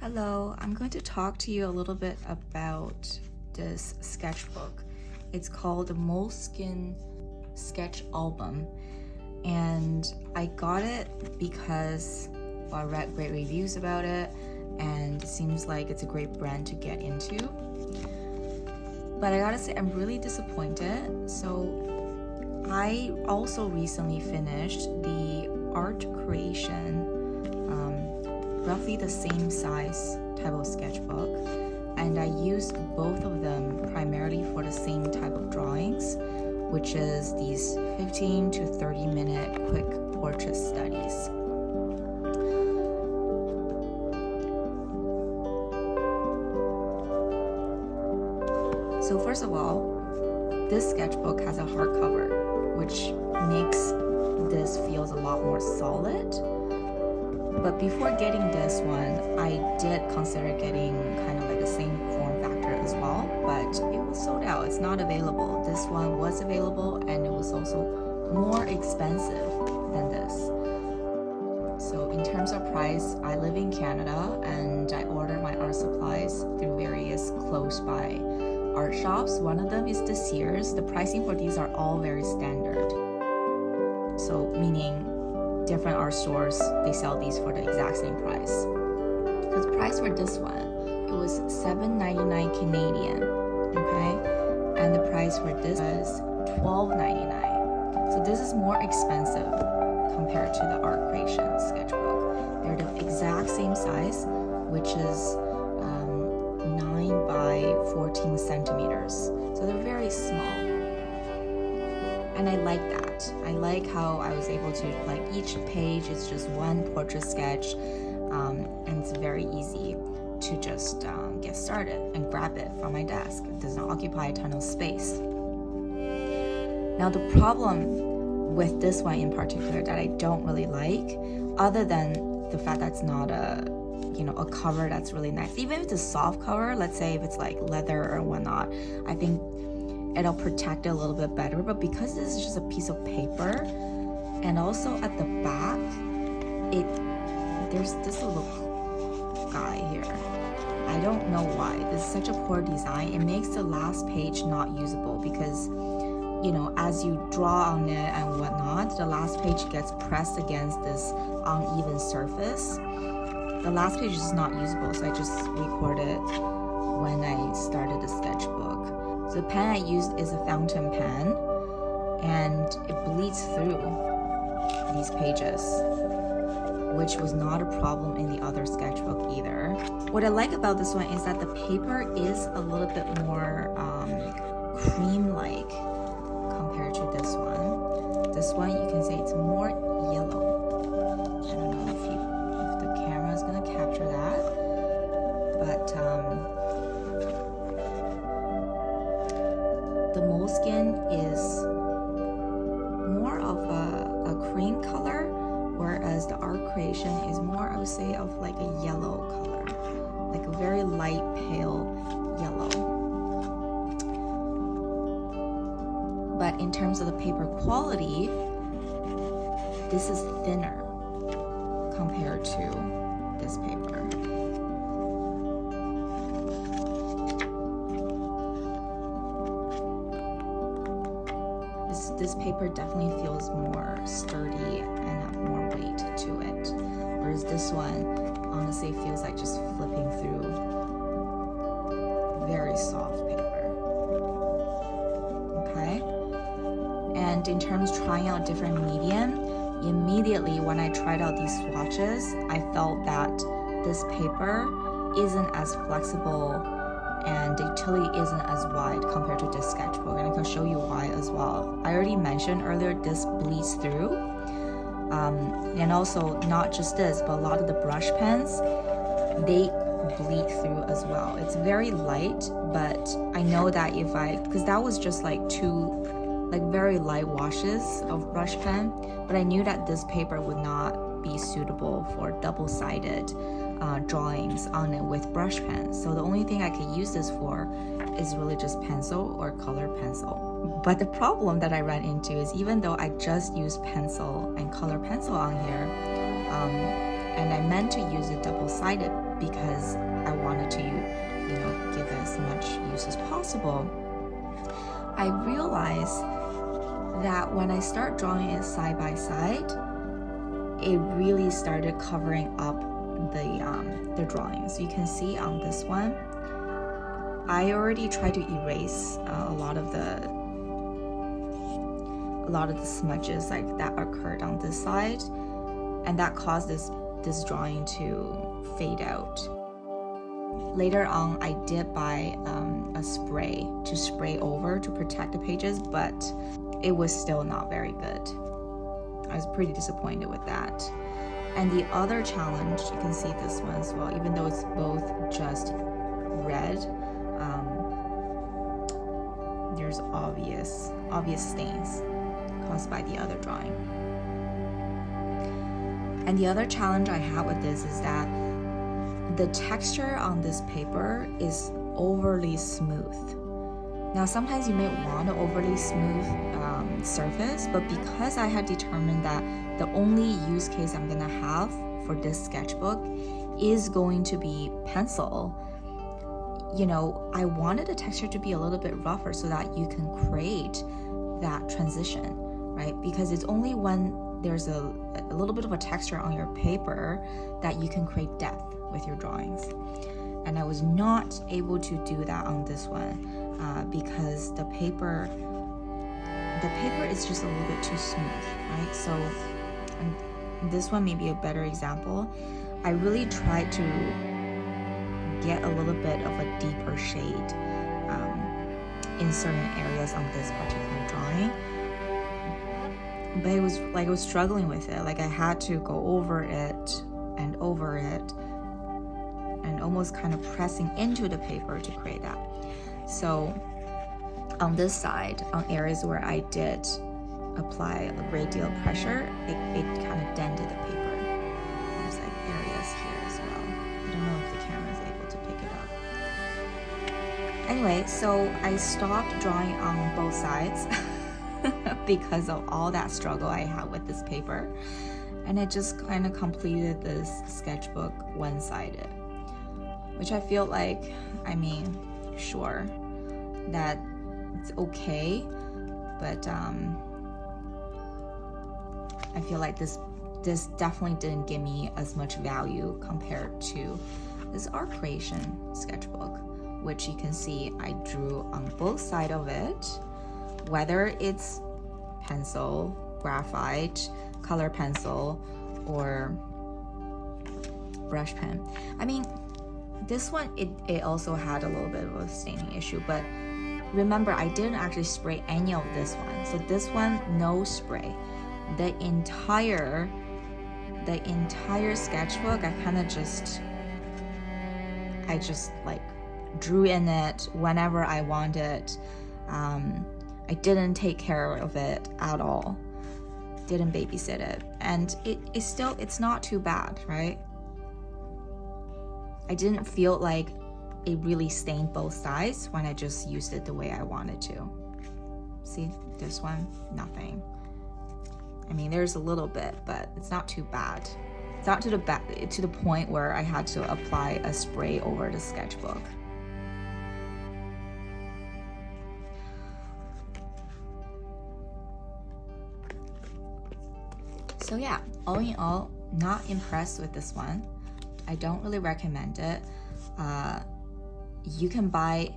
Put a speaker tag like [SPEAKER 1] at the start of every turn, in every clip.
[SPEAKER 1] Hello, I'm going to talk to you a little bit about this sketchbook. It's called the Moleskine Sketch Album, and I got it because I read great reviews about it and it seems like it's a great brand to get into. But I gotta say, I'm really disappointed. So I also recently finished the Art Creation, roughly the same size type of sketchbook, and I used both of them primarily for the same type of drawings, which is these 15 to 30 minute quick portrait studies. So first of all, this sketchbook has a hardcover, which makes this feels a lot more solid. But before getting this one, I did consider getting kind of like the same form factor as well, but it was sold out. It's not available. This one was available and it was also more expensive than this. So in terms of price, I live in Canada and I ordered my art supplies through various close by art shops. One of them is the Sears. The pricing for these are all very standard. So meaning different art stores, they sell these for the exact same price. So the price for this one, it was $7.99 Canadian, okay? And the price for this was $12.99. So this is more expensive compared to the Art Creation sketchbook. They're the exact same size, which is 9 by 14 centimeters. So they're very small. And I like that. I like how I was able to, like, each page is just one portrait sketch, and it's very easy to just get started and grab it from my desk. It does not occupy a ton of space. Now the problem with this one in particular that I don't really like, other than the fact that it's not a cover that's really nice, even if it's a soft cover, let's say if it's like leather or whatnot, I think it'll protect it a little bit better. But because this is just a piece of paper, and also at the back, there's this little guy here. I don't know why. This is such a poor design. It makes the last page not usable because, as you draw on it and whatnot, the last page gets pressed against this uneven surface. The last page is not usable, so I just recorded when I started the sketchbook. So the pen I used is a fountain pen, and it bleeds through these pages, which was not a problem in the other sketchbook either. What I like about this one is that the paper is a little bit more cream-like compared to this one. This one, you can say it's more yellow. I don't know if the camera is gonna capture that, but the Moleskine is more of a cream color, whereas the Art Creation is more, I would say, of like a yellow color, like a very light pale yellow. But in terms of the paper quality, this is thinner compared to this paper. This paper definitely feels more sturdy and have more weight to it, whereas this one honestly feels like just flipping through very soft paper. Okay? And in terms of trying out different medium, immediately when I tried out these swatches, I felt that this paper isn't as flexible and the utility isn't as wide compared to this sketchbook, and I can show you why as well. I already mentioned earlier, this bleeds through, and also not just this, but a lot of the brush pens, they bleed through as well. It's very light, but I know that because that was just like two very light washes of brush pen, but I knew that this paper would not be suitable for double-sided drawings on it with brush pens. So the only thing I could use this for is really just pencil or color pencil. But the problem that I ran into is, even though I just used pencil and color pencil on here, And I meant to use it double-sided because I wanted to, give it as much use as possible. I realized that when I start drawing it side by side, it really started covering up the drawing. So you can see on this one, I already tried to erase a lot of the smudges like that occurred on this side, and that caused this drawing to fade out. Later on, I did buy a spray to spray over to protect the pages, but it was still not very good. I was pretty disappointed with that. And the other challenge, you can see this one as well, even though it's both just red, there's obvious stains caused by the other drawing. And the other challenge I have with this is that the texture on this paper is overly smooth. Now, sometimes you may want an overly smooth surface, but because I had determined that the only use case I'm gonna have for this sketchbook is going to be pencil, I wanted the texture to be a little bit rougher so that you can create that transition, right? Because it's only when there's a little bit of a texture on your paper that you can create depth with your drawings. And I was not able to do that on this one because the paper is just a little bit too smooth, right? So this one may be a better example. I really tried to get a little bit of a deeper shade in certain areas on this particular drawing, but it was like I was struggling with it. Like I had to go over it and over it and almost kind of pressing into the paper to create that. So on this side, on areas where I did apply a great deal of pressure, it kind of dented the paper. There's like areas here as well. I don't know if the camera is able to pick it up. Anyway, so I stopped drawing on both sides because of all that struggle I had with this paper. And I just kind of completed this sketchbook one-sided, which I feel like, sure, that it's okay, but I feel like this definitely didn't give me as much value compared to this art creation sketchbook, which you can see I drew on both sides of it, whether it's pencil, graphite, color pencil, or brush pen. This one, it also had a little bit of a staining issue, but remember, I didn't actually spray any of this one. So this one, no spray. The entire sketchbook, I just like drew in it whenever I wanted. I didn't take care of it at all. Didn't babysit it. And it's not too bad, right? I didn't feel like it really stained both sides when I just used it the way I wanted to. See, this one, nothing. There's a little bit, but it's not too bad. It's not to the point where I had to apply a spray over the sketchbook. So yeah, all in all, not impressed with this one. I don't really recommend it. You can buy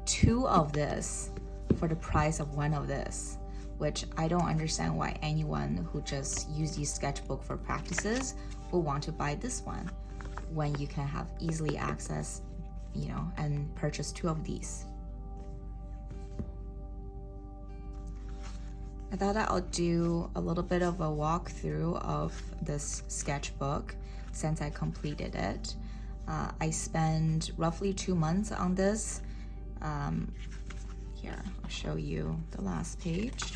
[SPEAKER 1] 2 of this for the price of 1 of this, which I don't understand why anyone who just use these sketchbook for practices will want to buy this one when you can have easily access, and purchase 2 of these. I thought that I'll do a little bit of a walkthrough of this sketchbook since I completed it. I spent roughly 2 months on this. Here, I'll show you the last page.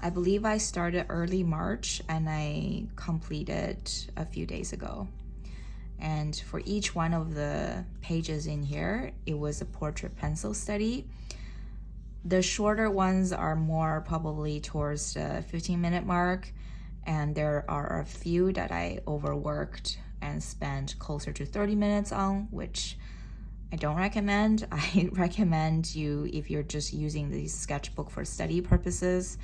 [SPEAKER 1] I believe I started early March and I completed a few days ago. And for each one of the pages in here, it was a portrait pencil study. The shorter ones are more probably towards the 15-minute mark, and there are a few that I overworked and spent closer to 30 minutes on, which I don't recommend. I recommend you, if you're just using the sketchbook for study purposes,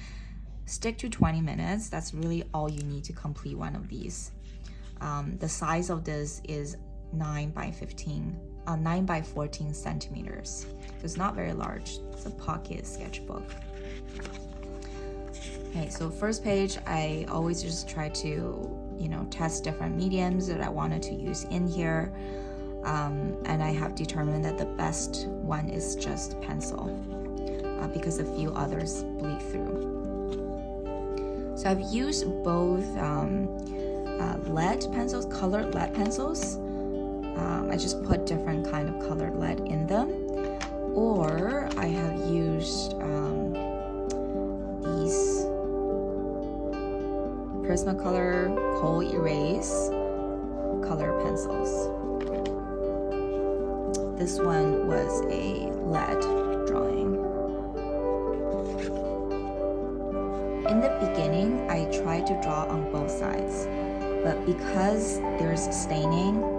[SPEAKER 1] stick to 20 minutes. That's really all you need to complete one of these. The size of this is 9 by 14 centimeters. So it's not very large. It's a pocket sketchbook. Okay, so first page, I always just try to, test different mediums that I wanted to use in here. And I have determined that the best one is just pencil because a few others bleed through. So I've used both lead pencils, colored lead pencils. I just put different kind of colored lead in them. Or I have used these Prismacolor Kohl Erase color pencils. This one was a lead drawing. In the beginning, I tried to draw on both sides, but because there's staining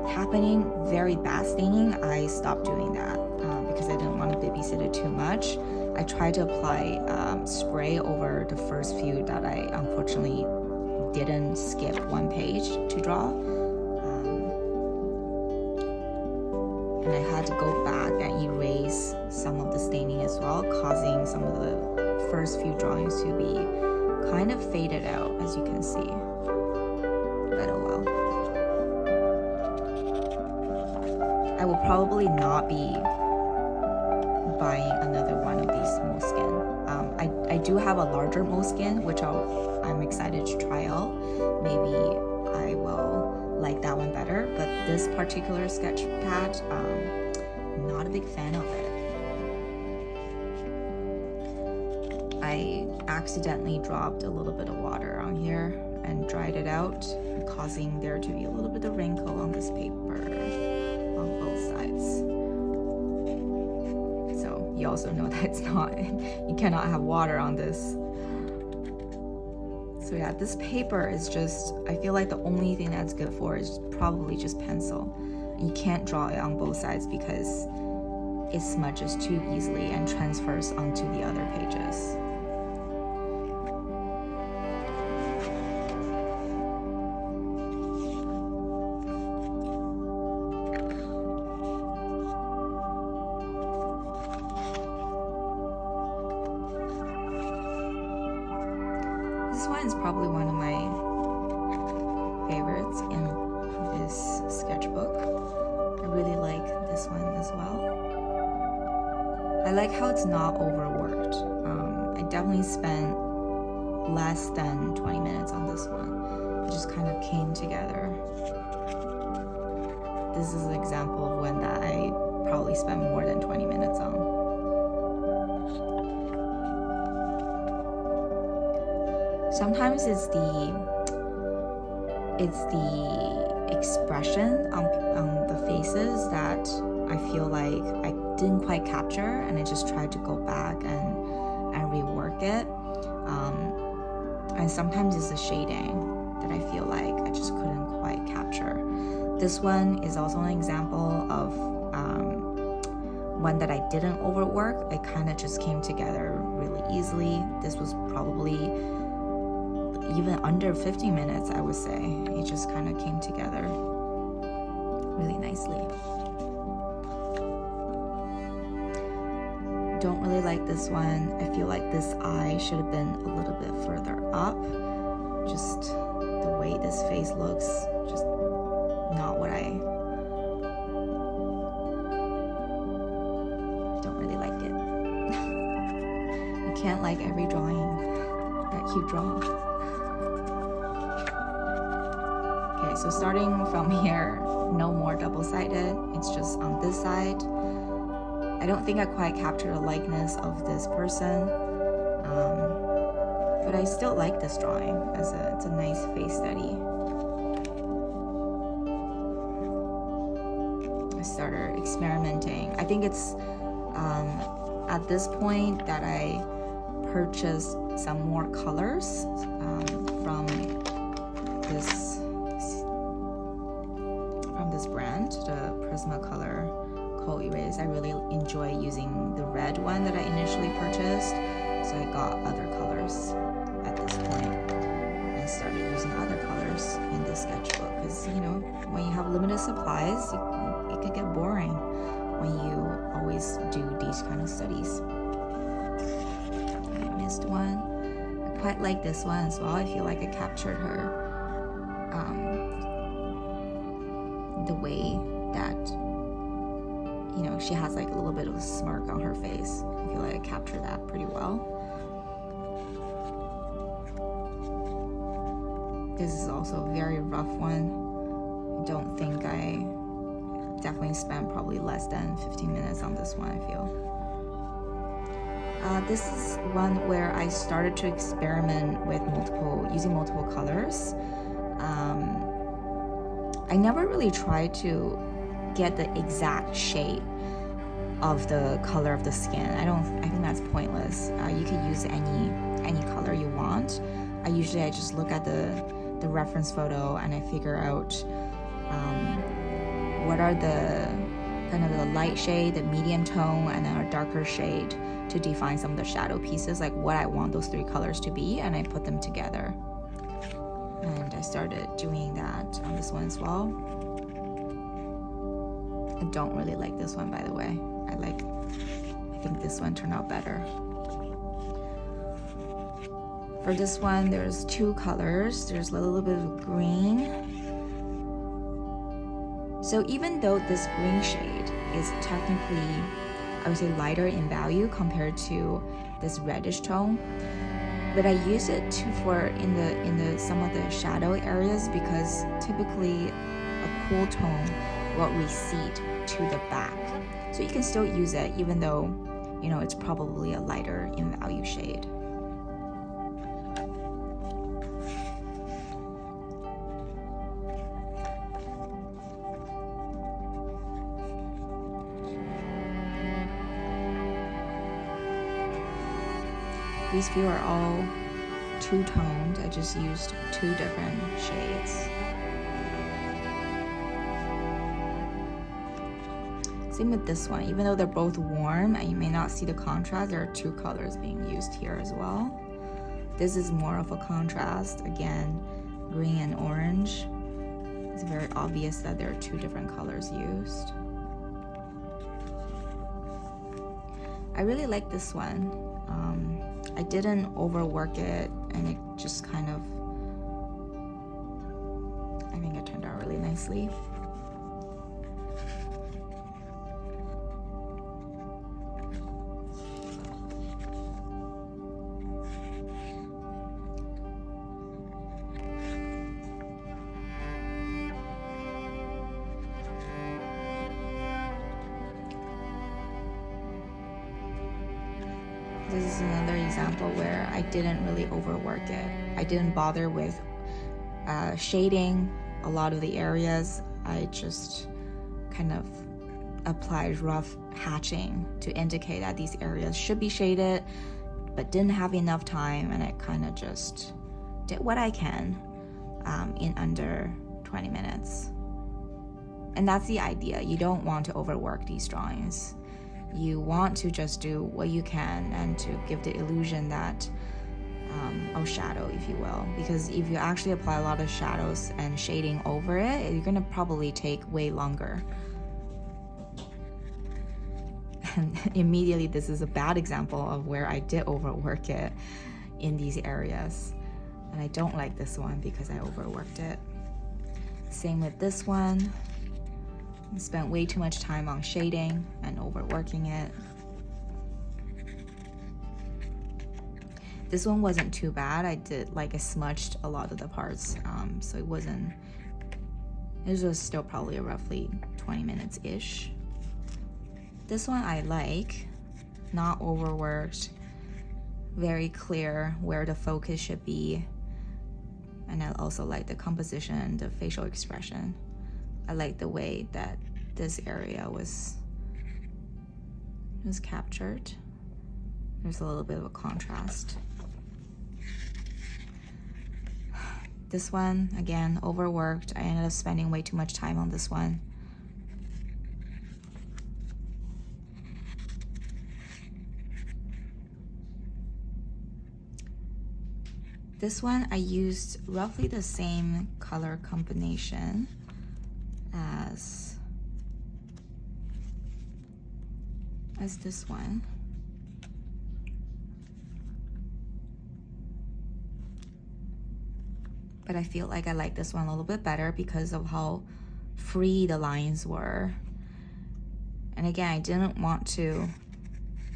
[SPEAKER 1] happening, very bad staining, I stopped doing that because I didn't want to babysit it too much. I tried to apply spray over the first few that I unfortunately didn't skip one page to draw. And I had to go back and erase some of the staining as well, causing some of the first few drawings to be kind of faded out, as you can see. But oh well. I will probably not be buying another one of these Moleskine. I do have a larger Moleskine, which I'm excited to try out. Maybe I will like that one better, but this particular sketch pad, not a big fan of it. I accidentally dropped a little bit of water on here and dried it out, causing there to be a little bit of wrinkle on this paper on both sides. So you also know that you cannot have water on this. So yeah, this paper is just, I feel like the only thing that's good for is probably just pencil. You can't draw it on both sides because it smudges too easily and transfers onto the other pages. This one is probably one of my favorites in this sketchbook. I really like this one as well. I like how it's not overworked. I definitely spent less than 20 minutes on this one. It just kind of came together. This is an example of one that I probably spent more than 20 minutes on. Sometimes it's the expression on the faces that I feel like I didn't quite capture, and I just tried to go back and rework it. And sometimes it's the shading that I feel like I just couldn't quite capture. This one is also an example of one that I didn't overwork. It kind of just came together really easily. This was probably even under 50 minutes, I would say. It just kind of came together really nicely. Don't really like this one. I feel like this eye should have been a little bit further up. Just the way this face looks, just not what I don't really like it. You can't like every drawing that you draw. Okay, so starting from here, no more double-sided. It's just on this side. I don't think I quite captured the likeness of this person, but I still like this drawing as it's a nice face study. I started experimenting. I think it's at this point that I purchased some more colors from this brand, the Prismacolor Kohl Erase. I really enjoy using the red one that I initially purchased, so I got other colors at this point. I started using other colors in this sketchbook because, you know, when you have limited supplies, it could get boring when you always do these kind of studies. I missed one. I quite like this one as well. I feel like I captured her the way that, you know, she has like a little bit of a smirk on her face. I feel like I captured that pretty well. This is also a very rough one. I don't think I definitely spent probably less than 15 minutes on this one, I feel. This is one where I started to experiment with using multiple colors. I never really tried to get the exact shade of the color of the skin. I think that's pointless. You could use any color you want. I just look at the reference photo and I figure out what are the kind of the light shade, the medium tone, and then a darker shade to define some of the shadow pieces, like what I want those three colors to be, and I put them together. And I started doing that on this one as well. I don't really like this one, by the way. I think this one turned out better. For this one, there's two colors. There's a little bit of green. So even though this green shade is technically, I would say, lighter in value compared to this reddish tone, but I use it in the some of the shadow areas because typically a cool tone will recede to the back. So you can still use it even though, you know, it's probably a lighter in value shade. These few are all two-toned. I just used two different shades. Same with this one. Even though they're both warm and you may not see the contrast, there are two colors being used here as well. This is more of a contrast. Again, green and orange. It's very obvious that there are two different colors used. I really like this one. I didn't overwork it, and it just kind of, I think it turned out really nicely. This is another example where I didn't really overwork it. I didn't bother with shading a lot of the areas. I just kind of applied rough hatching to indicate that these areas should be shaded, but didn't have enough time, and I kind of just did what I can in under 20 minutes. And that's the idea. You don't want to overwork these drawings. You want to just do what you can and to give the illusion that of shadow, if you will, because if you actually apply a lot of shadows and shading over it, you're gonna probably take way longer. And immediately this is a bad example of where I did overwork it in these areas, and I don't like this one because I overworked it. Same with this one. I spent way too much time on shading and overworking it. This one wasn't too bad. I smudged a lot of the parts, so it was still probably roughly 20 minutes-ish. This one I like, not overworked, very clear where the focus should be, and I also like the composition, the facial expression. I like the way that this area was captured. There's a little bit of a contrast. This one, again, overworked. I ended up spending way too much time on this one. This one, I used roughly the same color combination as this one. But I feel like I like this one a little bit better because of how free the lines were. And again,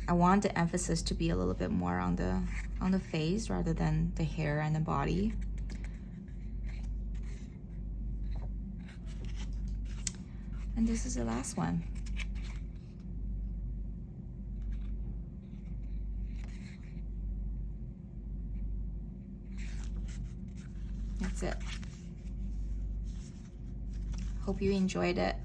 [SPEAKER 1] I want the emphasis to be a little bit more on the face rather than the hair and the body. And this is the last one. That's it. Hope you enjoyed it.